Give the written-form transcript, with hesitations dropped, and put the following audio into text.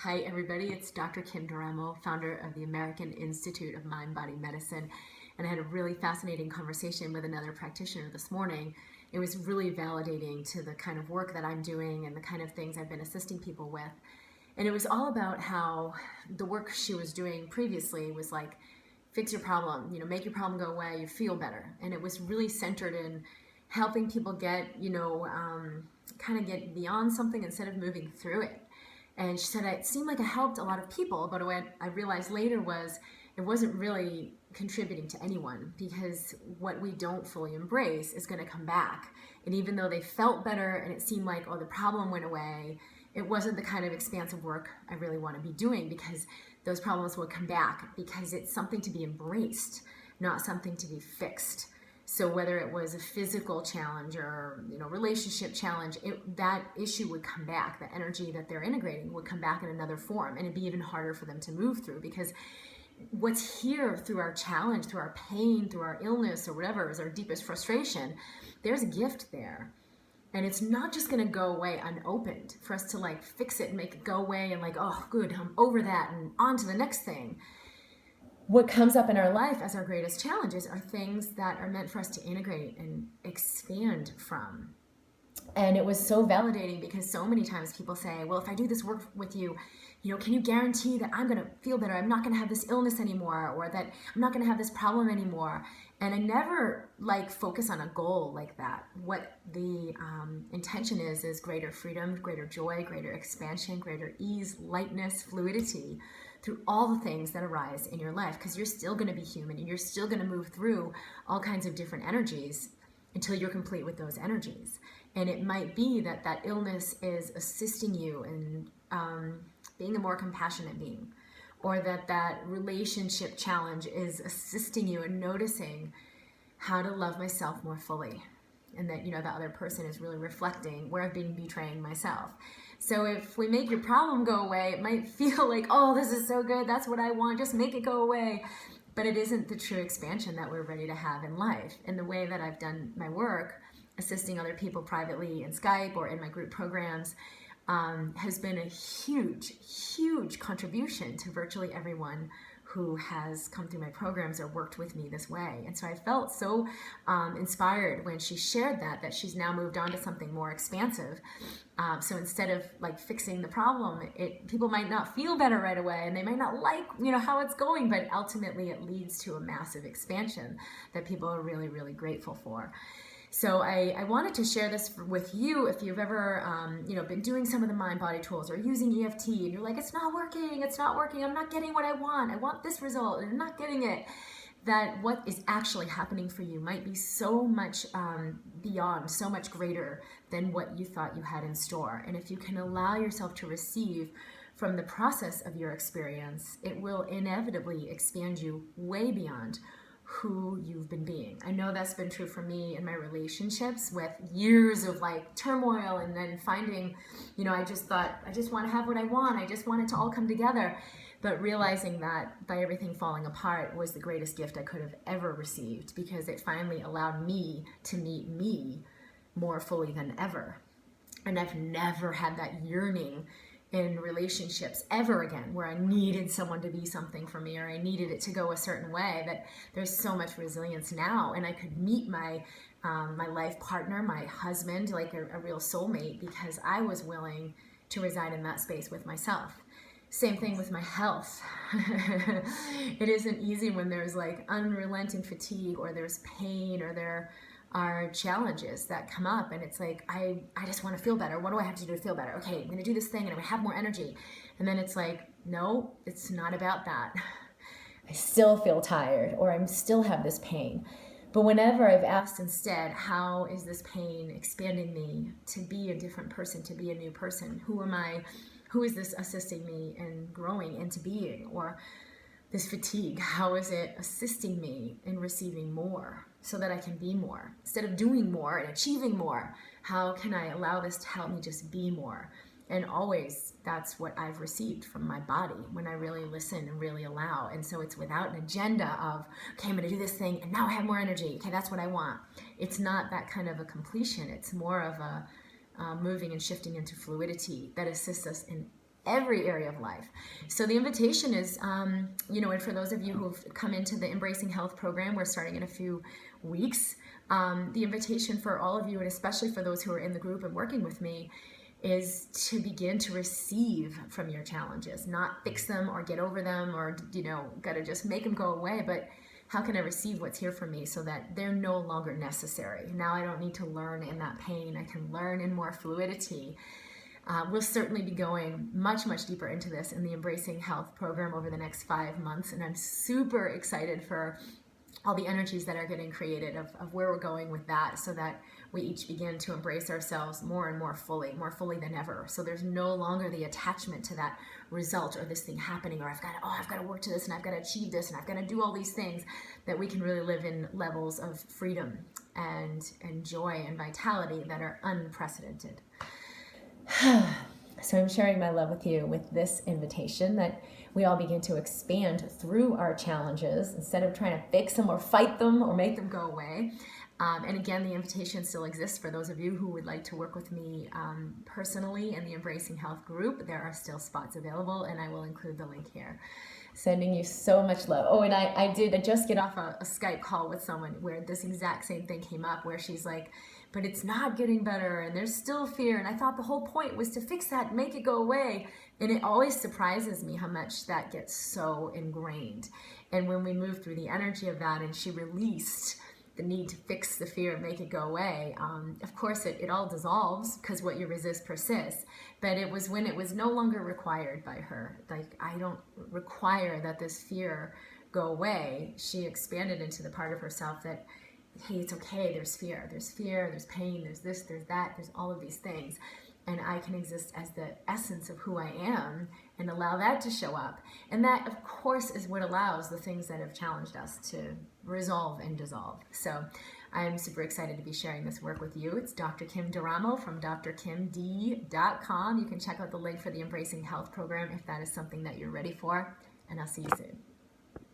Hi, everybody. It's Dr. Kim Duramo, founder of the American Institute of Mind Body Medicine. And I had a really fascinating conversation with another practitioner this morning. It was really validating to the kind of work that I'm doing and the kind of things I've been assisting people with. And it was all about how the work she was doing previously was like, fix your problem, make your problem go away, you feel better. And it was really centered in helping people get, kind of get beyond something instead of moving through it. And she said it seemed like it helped a lot of people, but what I realized later was it wasn't really contributing to anyone, because what we don't fully embrace is going to come back. And even though they felt better and it seemed like, oh, the problem went away, it wasn't the kind of expansive work I really want to be doing, because those problems will come back, because it's something to be embraced, not something to be fixed. So whether it was a physical challenge or relationship challenge, that issue would come back. The energy that they're integrating would come back in another form, and it'd be even harder for them to move through, because what's here through our challenge, through our pain, through our illness, or whatever is our deepest frustration, there's a gift there. And it's not just going to go away unopened for us to like fix it and make it go away and like, oh, good, I'm over that and on to the next thing. What comes up in our life as our greatest challenges are things that are meant for us to integrate and expand from. And it was so validating, because so many times people say, well, if I do this work with you, can you guarantee that I'm going to feel better? I'm not going to have this illness anymore, or that I'm not going to have this problem anymore. And I never focus on a goal like that. What the intention is greater freedom, greater joy, greater expansion, greater ease, lightness, fluidity through all the things that arise in your life, because you're still going to be human and you're still going to move through all kinds of different energies until you're complete with those energies. And it might be that that illness is assisting you in being a more compassionate being, or that that relationship challenge is assisting you in noticing how to love myself more fully, and that the other person is really reflecting where I've been betraying myself. So if we make your problem go away, it might feel like, oh, this is so good, that's what I want, just make it go away. But it isn't the true expansion that we're ready to have in life. And the way that I've done my work, assisting other people privately in Skype or in my group programs, has been a huge, huge contribution to virtually everyone who has come through my programs or worked with me this way. And so I felt so inspired when she shared that she's now moved on to something more expansive. So instead of fixing the problem, people might not feel better right away, and they might not like how it's going, but ultimately it leads to a massive expansion that people are really, really grateful for. So I wanted to share this with you if you've ever, been doing some of the mind body tools or using EFT, and you're like, it's not working, I'm not getting what I want this result, and I'm not getting it. That what is actually happening for you might be so much beyond, so much greater than what you thought you had in store. And if you can allow yourself to receive from the process of your experience, it will inevitably expand you way beyond who you've been being. I know that's been true for me in my relationships, with years of turmoil, and then finding, I just thought, I just want to have what I want. I just want it to all come together. But realizing that by everything falling apart was the greatest gift I could have ever received, because it finally allowed me to meet me more fully than ever. And I've never had that yearning in relationships ever again, where I needed someone to be something for me, or I needed it to go a certain way. That there's so much resilience now, and I could meet my life partner, my husband, like a real soulmate, because I was willing to reside in that space with myself. Same thing with my health. It isn't easy when there's unrelenting fatigue, or there's pain, or there are challenges that come up, and it's like, I just want to feel better. What do I have to do to feel better? Okay, I'm going to do this thing and I'm going to have more energy. And then it's like, no, it's not about that. I still feel tired, or I still have this pain. But whenever I've asked instead, how is this pain expanding me to be a different person, to be a new person? Who am I? Who is this assisting me in growing into being? Or this fatigue, how is it assisting me in receiving more so that I can be more? Instead of doing more and achieving more, how can I allow this to help me just be more? And always, that's what I've received from my body when I really listen and really allow. And so it's without an agenda of, okay, I'm going to do this thing and now I have more energy. Okay, that's what I want. It's not that kind of a completion. It's more of a moving and shifting into fluidity that assists us in every area of life. So the invitation is, and for those of you who've come into the Embracing Health program, we're starting in a few weeks. The invitation for all of you, and especially for those who are in the group and working with me, is to begin to receive from your challenges, not fix them or get over them or, gotta just make them go away, but how can I receive what's here for me so that they're no longer necessary? Now I don't need to learn in that pain. I can learn in more fluidity. We'll certainly be going much, much deeper into this in the Embracing Health program over the next 5 months. And I'm super excited for all the energies that are getting created of where we're going with that, so that we each begin to embrace ourselves more and more fully than ever. So there's no longer the attachment to that result or this thing happening, or I've got to work to this and I've got to achieve this and I've got to do all these things, that we can really live in levels of freedom and joy and vitality that are unprecedented. So I'm sharing my love with you with this invitation that we all begin to expand through our challenges instead of trying to fix them or fight them or make them go away. And again, the invitation still exists for those of you who would like to work with me personally in the Embracing Health group. There are still spots available, and I will include the link here. Sending you so much love. Oh, and I just get off a Skype call with someone where this exact same thing came up, where she's like, but it's not getting better and there's still fear. And I thought the whole point was to fix that, make it go away. And it always surprises me how much that gets so ingrained. And when we move through the energy of that and she released the need to fix the fear and make it go away, of course it all dissolves because what you resist persists. But it was when it was no longer required by her, like, I don't require that this fear go away, she expanded into the part of herself that, hey, it's okay, there's fear, there's pain, there's this, there's that, there's all of these things. And I can exist as the essence of who I am and allow that to show up. And that, of course, is what allows the things that have challenged us to resolve and dissolve. So I'm super excited to be sharing this work with you. It's Dr. Kim D'Eramo from drkimd.com. You can check out the link for the Embracing Health program if that is something that you're ready for. And I'll see you soon.